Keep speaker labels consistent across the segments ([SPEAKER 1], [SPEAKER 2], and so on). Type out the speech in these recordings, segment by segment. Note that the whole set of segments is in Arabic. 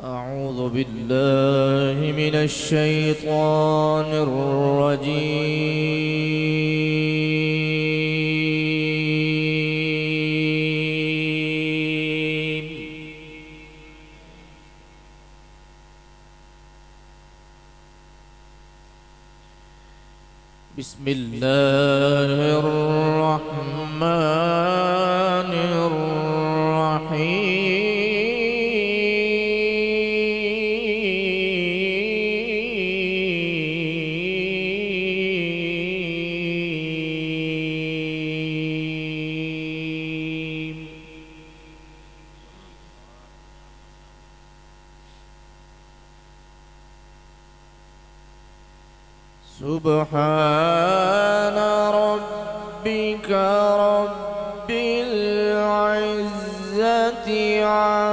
[SPEAKER 1] أعوذ بالله من الشيطان الرجيم. بسم الله الرحمن الرحيم. سبحان ربك رب العزة عما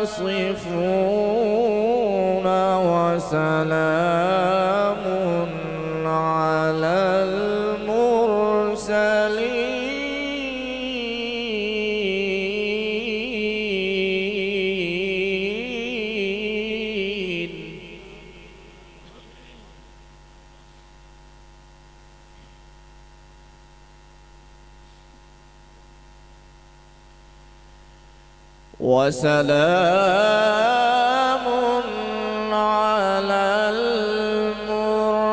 [SPEAKER 1] يصفون وسلام على المرسلين. وسلام على المرسلين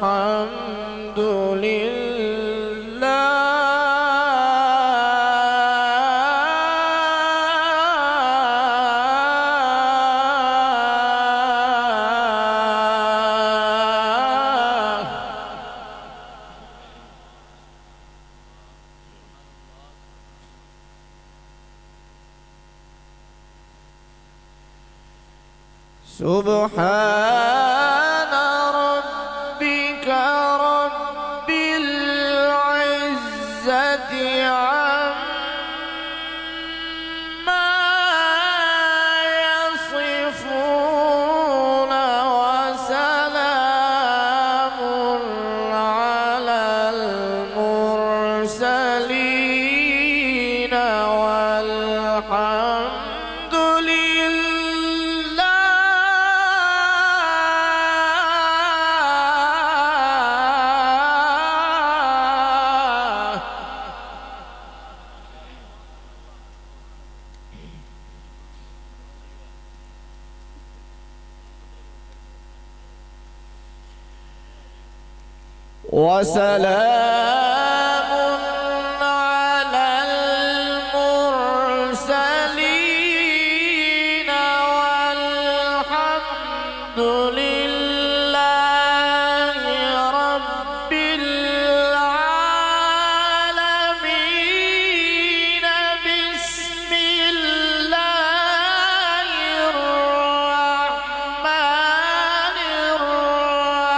[SPEAKER 1] والحمد لله سبحان ربك رب العزة عما يصفون وسلام على المرسلين والحمد لله. وسلام على المرسلين والحمد لله رب العالمين. بسم الله الرحمن الرحيم.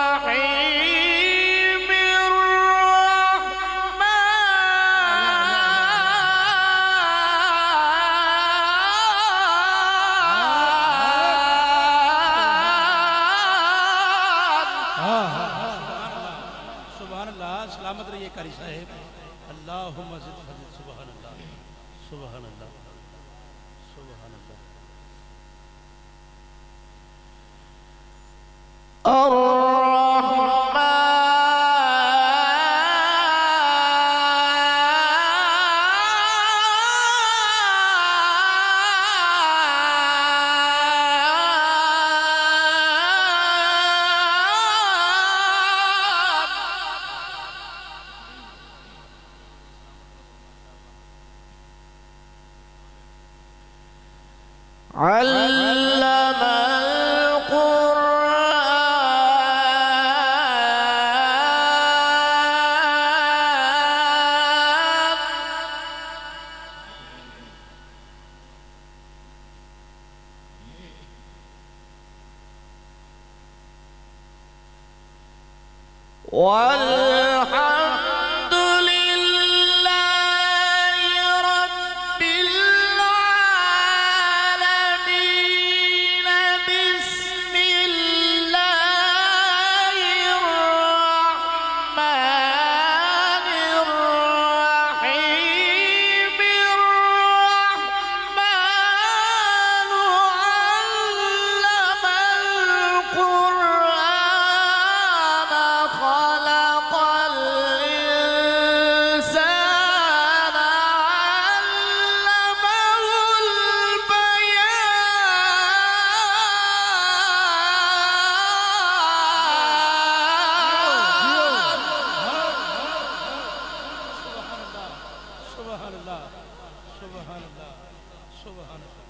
[SPEAKER 2] सुभान अल्लाह। सलामत रहिए कारी साहेब। अल्लाहुम्मा ज़िद फज़िल। सुभान अल्लाह, सुभान अल्लाह, सुभान अल्लाह।
[SPEAKER 1] علم القرآن والحمد لله رب العالمين. بسم الله الرحمن
[SPEAKER 2] سبحان الله سبحان الله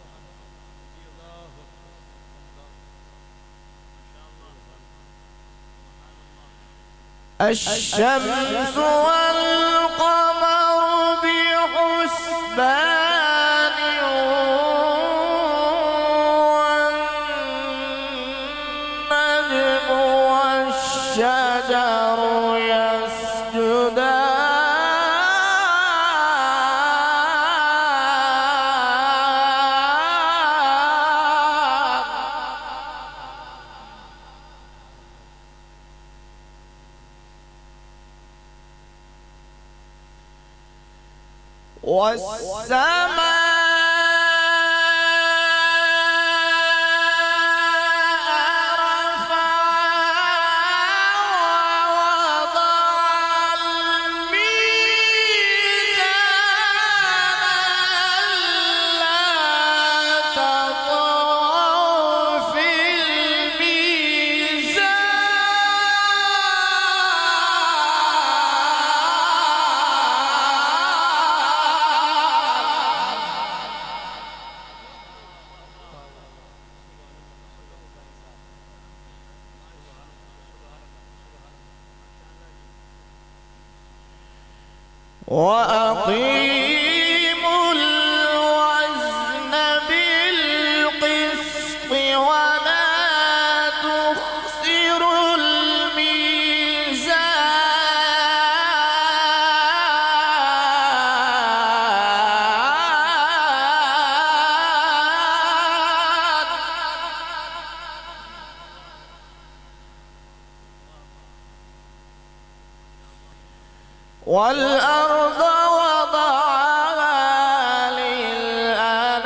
[SPEAKER 1] الشمس والقمر بحسبان والنجم والشجر يسجدان والسماء وأقيموا الوزن بالقسط ولا تخسروا الميزان والأرض وضعها للأنام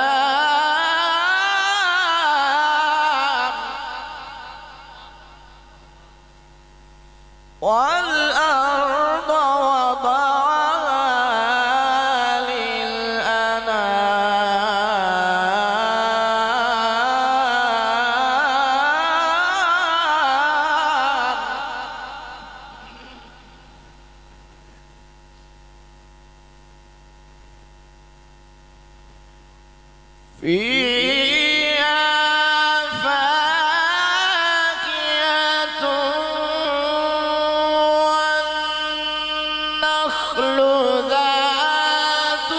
[SPEAKER 1] والأرض وضعها للأنام فيها فاكهة والنخل ذات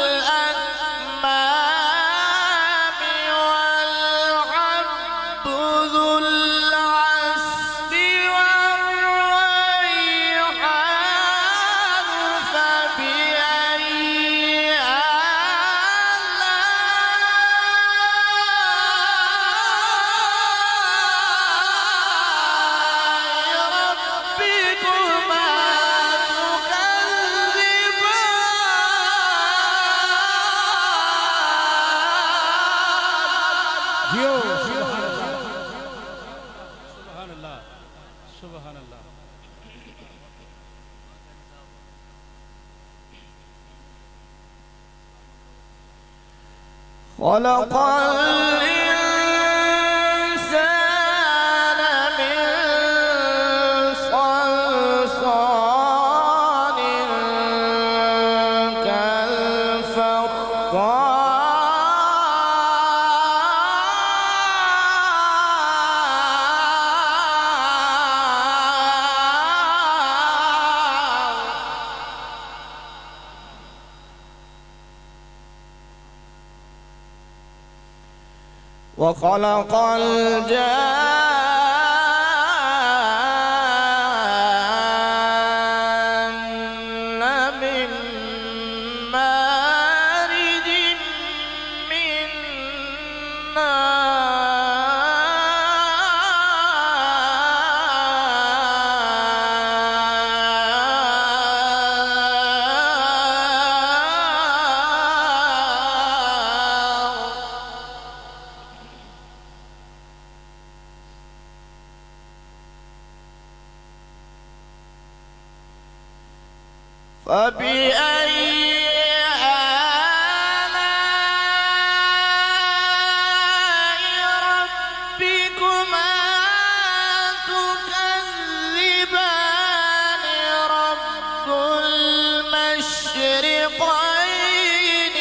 [SPEAKER 1] الأكمام والحب ذو العصف والريحان فبأي
[SPEAKER 2] سبحان الله سبحان الله
[SPEAKER 1] خلق الإنسان من صلصال كالفخار وخلق الجان من مارج من فبأي آلاء ربكما تكذبان رب المشرقين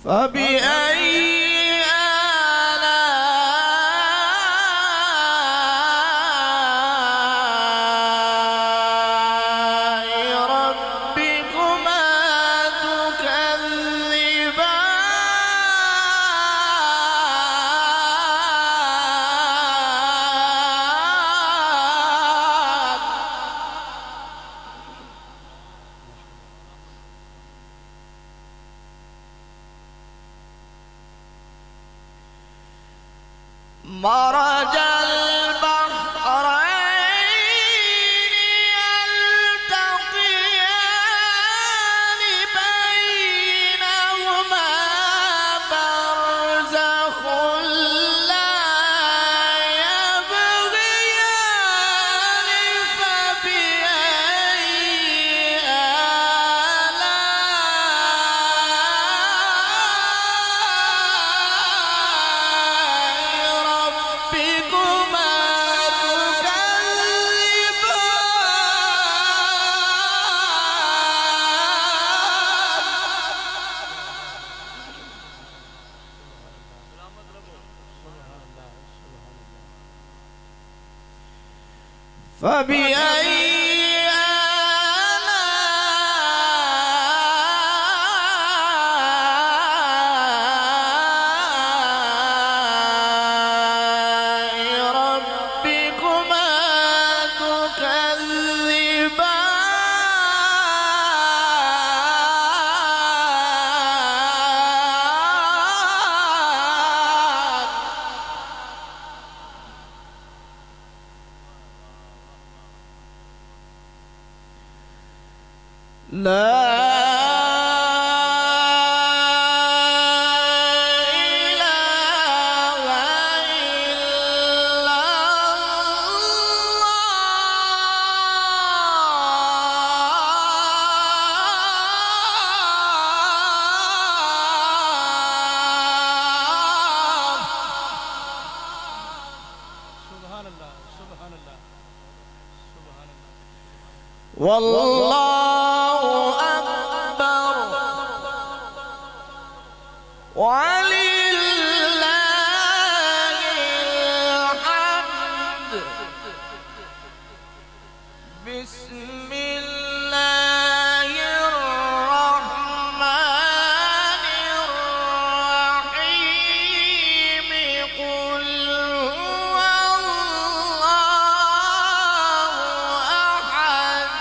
[SPEAKER 1] فبأي آلاء ربكما تكذبان مرج البحرين يلتقيان بينهما برزخ لا يبغيان فبأي آلاء ربكما تكذبان فبأي آلاء ربكما تكذبان لا إله إلا الله
[SPEAKER 2] سبحان الله سبحان الله سبحان الله
[SPEAKER 1] والله أكبر ولله الحمد بسم الله الرحمن الرحيم قل هو الله أحد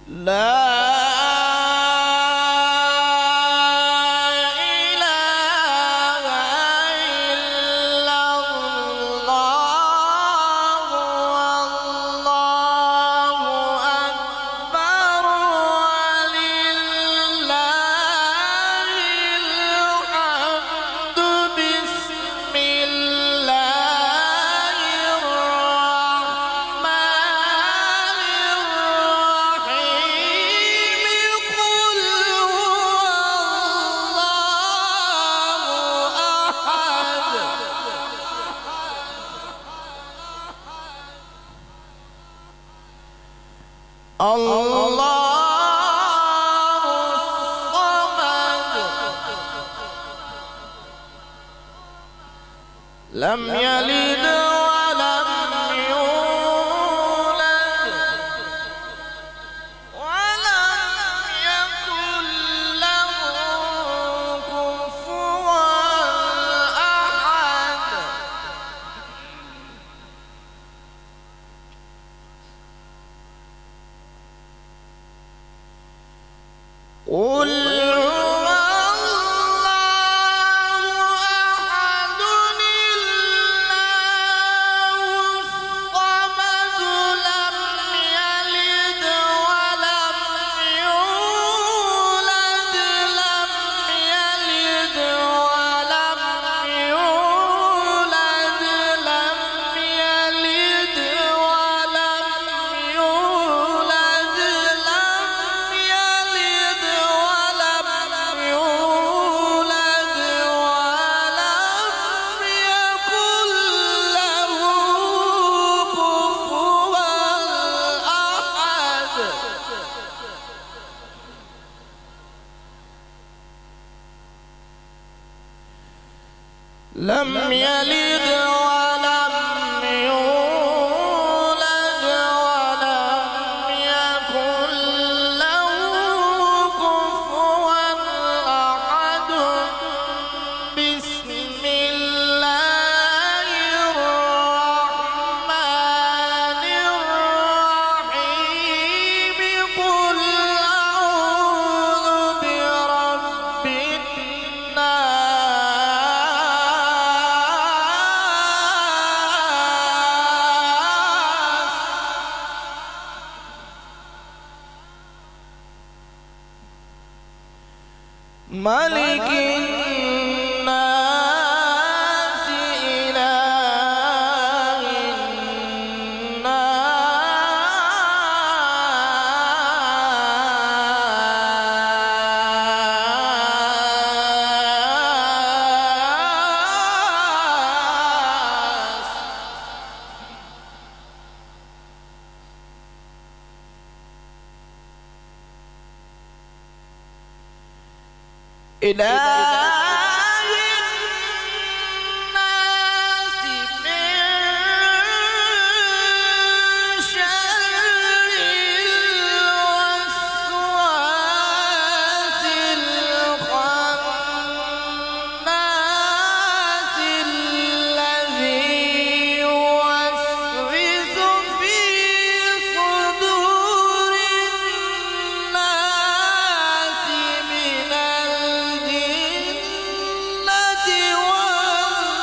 [SPEAKER 1] لا إله إلا الله والله أكبر ولله الحمد بسم الله الرحمن الرحيم قل هو الله أحد الله الصمد لم يلد ولم يولد ولم يكن له كفوا أحد قل هو الله أحد الله الصمد لم يلد ولم يولد لم يلد ولم يولد لم يلد ولم يولد لم يلد ولم لم يلد ولم يولد ولم يكن له كفوا أحد. بسم الله الرحمن الرحيم. قل أعوذ برب الناس ملك الناس إله الناس. الناس من شر الوسواس الخناس الذي يوسوس في صدور الناس من الجنة والناس.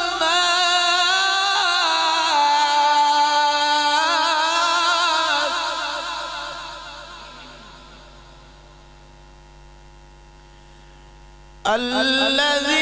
[SPEAKER 1] الذي